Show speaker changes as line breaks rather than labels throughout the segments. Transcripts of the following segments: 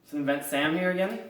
It's Invent Sam here again.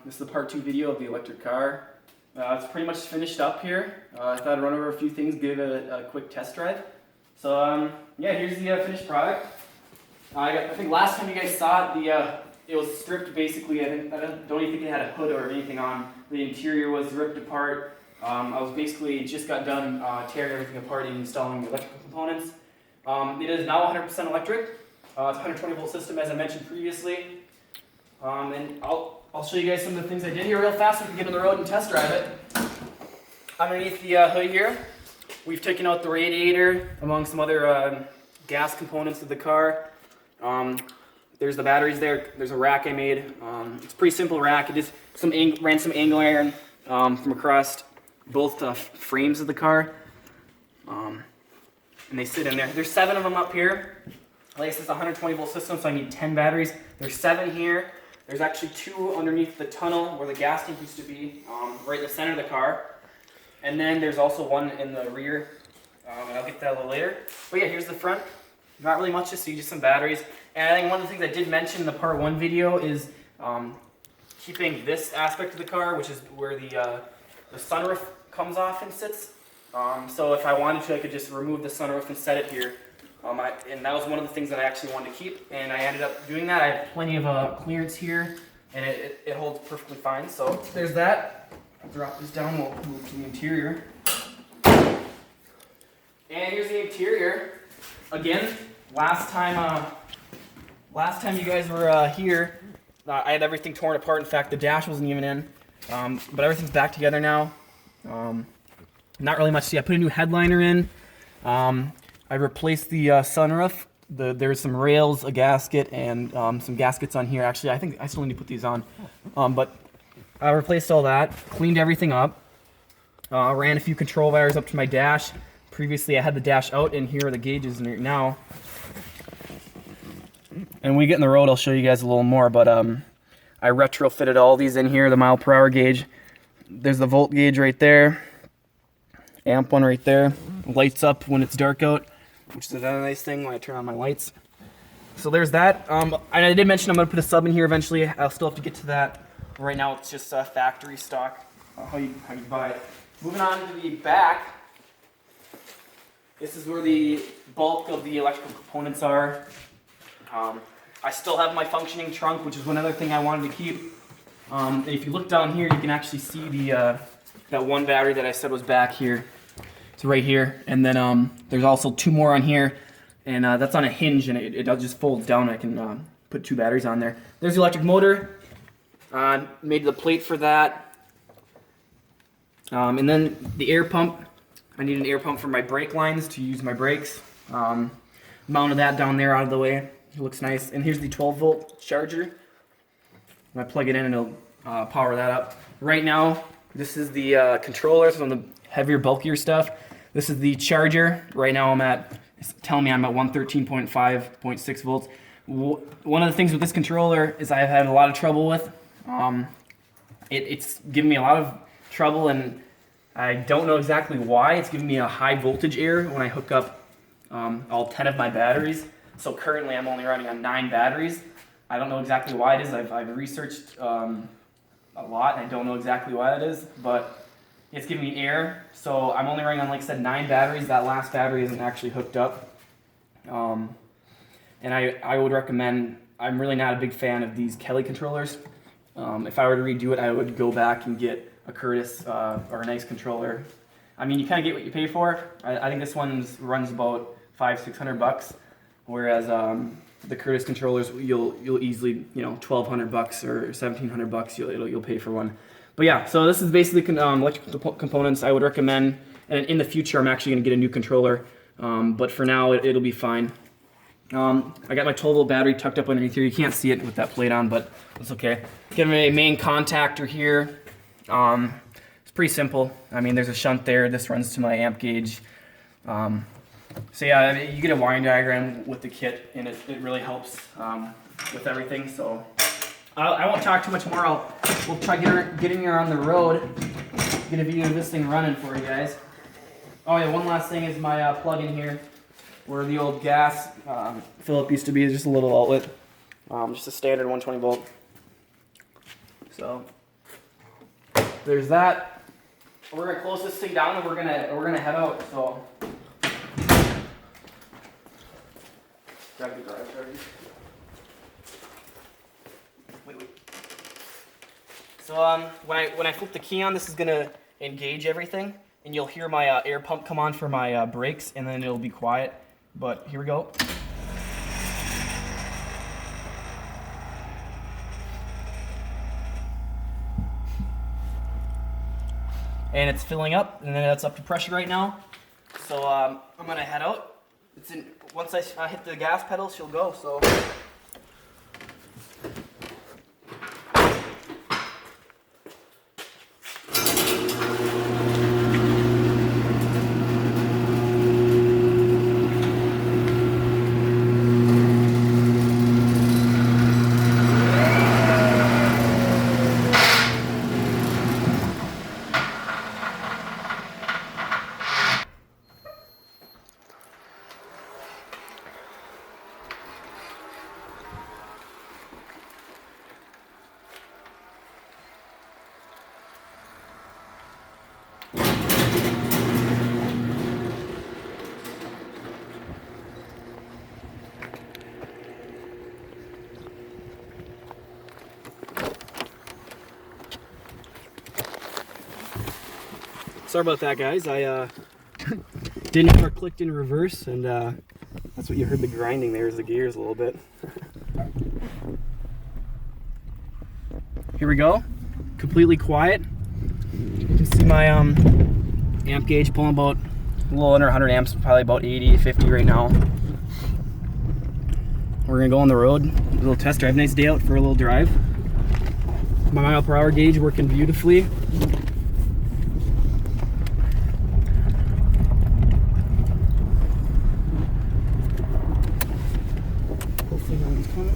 This is the part 2 video of the electric car. It's pretty much finished up here. I thought I'd run over a few things, give it a quick test drive. So yeah, here's the finished product. I think last time you guys saw it, it was stripped basically. I don't even think it had a hood or anything on. The interior was ripped apart. I was basically just got done tearing everything apart and installing the electrical components. It is now 100% electric. It's a 120 volt system, as I mentioned previously. And I'll show you guys some of the things I did here real fast so we can get on the road and test drive it. Underneath the hood here, we've taken out the radiator among some other gas components of the car. There's the batteries there. There's a rack I made. It's a pretty simple rack. It just ran some angle iron from across both frames of the car. And they sit in there. There's 7 of them up here. Like this is a 120 volt system, so I need 10 batteries. There's 7 here. There's actually 2 underneath the tunnel where the gas tank used to be, right in the center of the car. And then there's also one in the rear, and I'll get that a little later. But yeah, here's the front. Not really much to see, just some batteries. And I think one of the things I did mention in the part 1 video is keeping this aspect of the car, which is where the sunroof comes off and sits. So if I wanted to, I could just remove the sunroof and set it here. And that was one of the things that I actually wanted to keep, and I ended up doing that. I have plenty of clearance here, and it holds perfectly fine. So there's that. I'll drop this down, we'll move to the interior. And here's the interior. Again, last time you guys were here, I had everything torn apart. In fact, the dash wasn't even in, but everything's back together now. Not really much to see. I put a new headliner in. I replaced the sunroof. There's some rails, a gasket, and some gaskets on here. Actually, I think I still need to put these on. But I replaced all that, cleaned everything up, ran a few control wires up to my dash. Previously, I had the dash out, and here are the gauges in it now. And when we get in the road, I'll show you guys a little more. But I retrofitted all these in here, the mile per hour gauge. There's the volt gauge right there, amp one right there. Lights up when it's dark out, which is another nice thing when I turn on my lights. So there's that. And I did mention I'm going to put a sub in here eventually. I'll still have to get to that. Right now it's just factory stock, how you buy it. Moving on to the back. This is where the bulk of the electrical components are. I still have my functioning trunk, which is one other thing I wanted to keep. And if you look down here, you can actually see the that one battery that I said was back here. It's right here, and then there's also 2 more on here, and that's on a hinge, and it just folds down. I can put 2 batteries on there. There's the electric motor. Made the plate for that, and then the air pump. I need an air pump for my brake lines to use my brakes. Mounted that down there out of the way. It looks nice. And here's the 12 volt charger. When I plug it in, it'll power that up. Right now, this is the controller, so on the heavier, bulkier stuff. This is the charger. Right now it's telling me I'm at 113.5.6 volts. One of the things with this controller is I've had a lot of trouble with. It's given me a lot of trouble, and I don't know exactly why. It's giving me a high voltage error when I hook up all 10 of my batteries. So currently I'm only running on 9 batteries. I don't know exactly why it is. I've researched a lot, and I don't know exactly why it is, but it's giving me error. So I'm only running on, like I said, 9 batteries. That last battery isn't actually hooked up. And I would recommend, I'm really not a big fan of these Kelly controllers. If I were to redo it, I would go back and get a Curtis or a nice controller. I mean, you kind of get what you pay for. I think this one runs about $500-600, whereas the Curtis controllers, you'll easily, $1,200 or $1,700 you'll pay for one. But yeah, so this is basically electrical components I would recommend. And in the future, I'm actually going to get a new controller. But for now, it'll be fine. I got my 12 volt battery tucked up underneath here. You can't see it with that plate on, but it's okay. Give me a main contactor here. It's pretty simple. I mean, there's a shunt there. This runs to my amp gauge. So yeah, I mean, you get a wiring diagram with the kit, and it really helps with everything. So I won't talk too much more. We'll try getting her on the road, get a video of this thing running for you guys. Oh yeah, one last thing is my plug-in here, where the old gas fill-up used to be, just a little outlet, just a standard 120 volt. So there's that. We're gonna close this thing down and we're gonna head out. So grab the drive already. Wait. So when I flip the key on, this is gonna engage everything, and you'll hear my air pump come on for my brakes, and then it'll be quiet. But here we go. And it's filling up, and then it's up to pressure right now. So I'm gonna head out. Once I hit the gas pedal, she'll go. So. Sorry about that, guys. I didn't have it clicked in reverse, and that's what you heard the grinding there, is the gears a little bit. Here we go. Completely quiet. You can see my amp gauge pulling about a little under 100 amps, probably about 80, 50 right now. We're gonna go on the road, a little test drive. Nice day out for a little drive. My mile per hour gauge working beautifully. Hopefully no one's coming.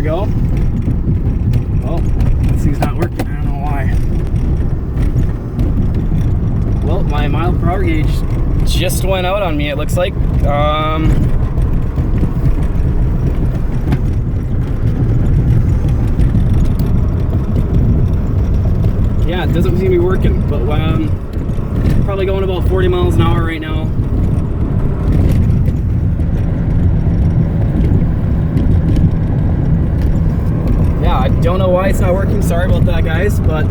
Go. Well, this thing's not working. I don't know why. Well, my mile per hour gauge just went out on me, it looks like. Yeah, it doesn't seem to be working, but probably going about 40 miles an hour right now. I don't know why it's not working. Sorry about that, guys, but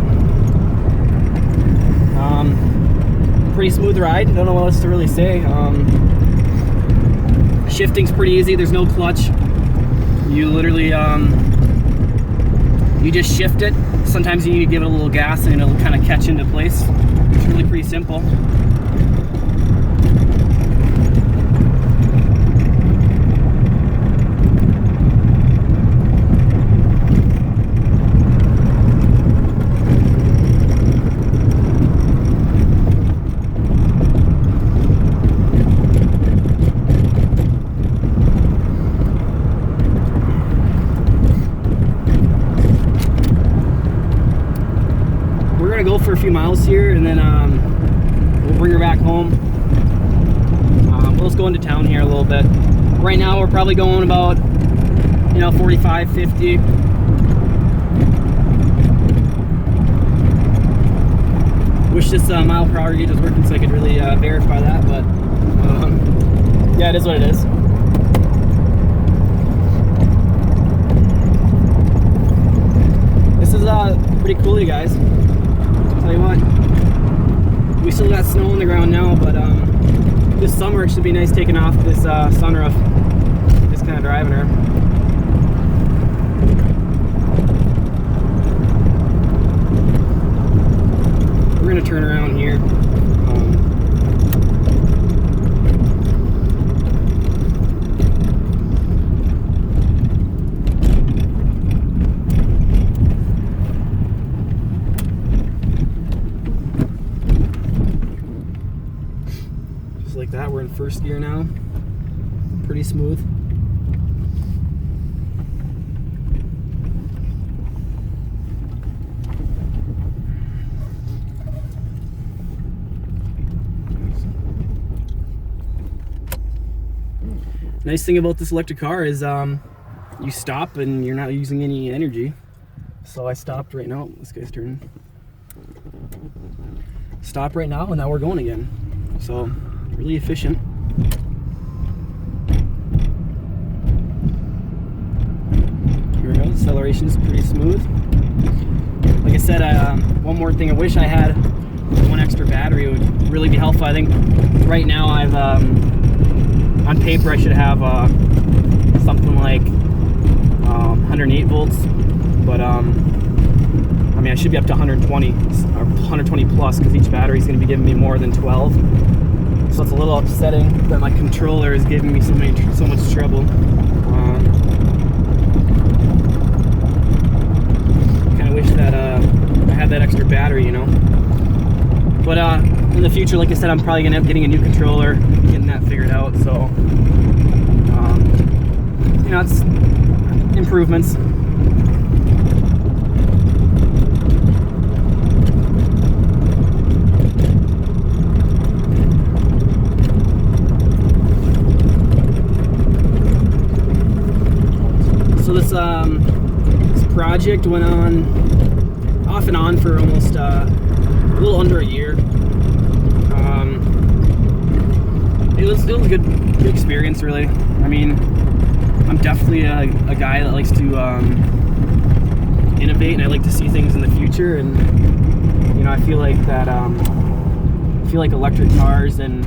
pretty smooth ride. Don't know what else to really say. Shifting's pretty easy. There's no clutch. You literally you just shift it. Sometimes you need to give it a little gas and it'll kind of catch into place. It's really pretty simple. Go for a few miles here, and then we'll bring her back home. We'll just go into town here a little bit. Right now we're probably going about 45, 50. Wish this mile per hour gauge was working so I could really verify that, but yeah, it is what it is. This is pretty cool, you guys. Tell you what, we still got snow on the ground now, but this summer it should be nice taking off this sunroof, just kind of driving her. We're gonna turn around here. Like that, we're in first gear now. Pretty smooth. Nice thing about this electric car is you stop and you're not using any energy. So I stopped right now. This guy's turning. Stop right now, and now we're going again. So really efficient. Here we go. Acceleration is pretty smooth. Like I said, one more thing. I wish I had one extra battery. It would really be helpful. I think right now I've on paper I should have something like 108 volts, but I mean I should be up to 120 or 120 plus, because each battery is going to be giving me more than 12. So it's a little upsetting that my controller is giving me so much trouble. Kind of wish that I had that extra battery, you know. But in the future, like I said, I'm probably gonna end up getting a new controller, getting that figured out. So you know, it's improvements. So this project went on off and on for almost a little under a year. It was a good experience, really. I mean, I'm definitely a guy that likes to innovate, and I like to see things in the future. And you know, I feel like that. I feel like electric cars and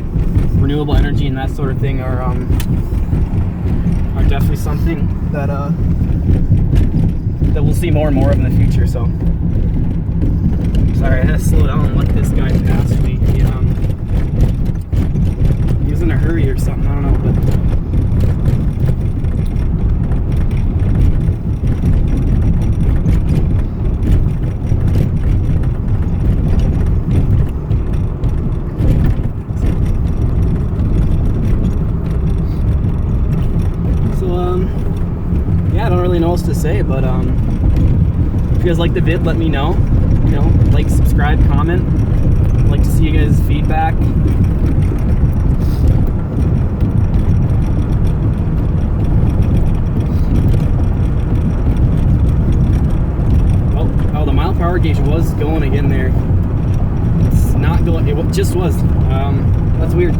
renewable energy and that sort of thing are definitely something that that we'll see more and more of in the future. So, sorry, I had to slow down and let this guy pass me. He was in a hurry or something. I don't know, but. Yeah, I don't really know what else to say, but if you guys like the vid, let me know. You know, like, subscribe, comment. I'd like to see you guys' feedback. Oh, the mile per hour gauge was going again there. It's not going. It just was. That's weird.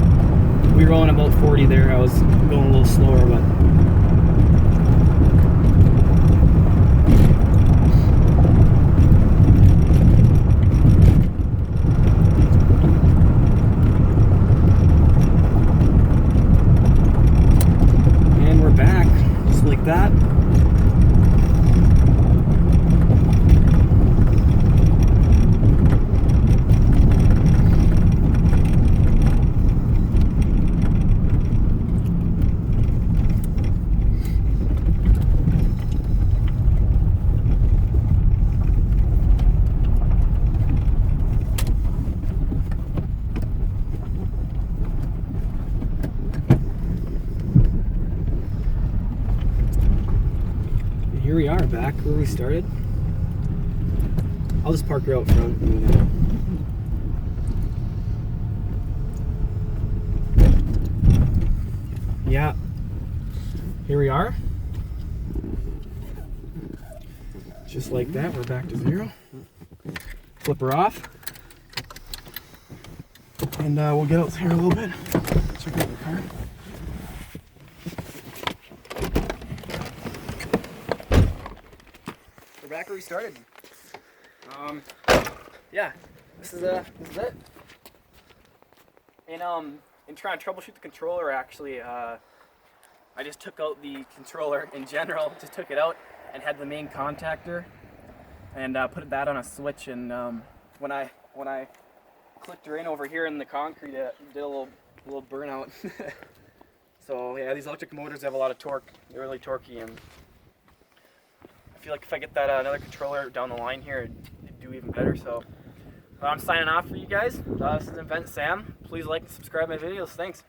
We were rolling about 40 there. I was going a little slower, but. That. Here we are, back where we started. I'll just park her out front. Yeah, here we are. Just like that, we're back to zero. Flip her off. And we'll get out here a little bit. Check out the car. We're back where we started. Yeah, this is it. And in trying to troubleshoot the controller, actually, I just took out the controller in general. Just took it out and had the main contactor, and put that on a switch. And when I clicked her in over here in the concrete, it did a little burnout. So yeah, these electric motors have a lot of torque. They're really torquey, and I feel like if I get that another controller down the line here, it'd do even better. So I'm signing off for you guys. This is Invent Sam. Please like and subscribe my videos. Thanks.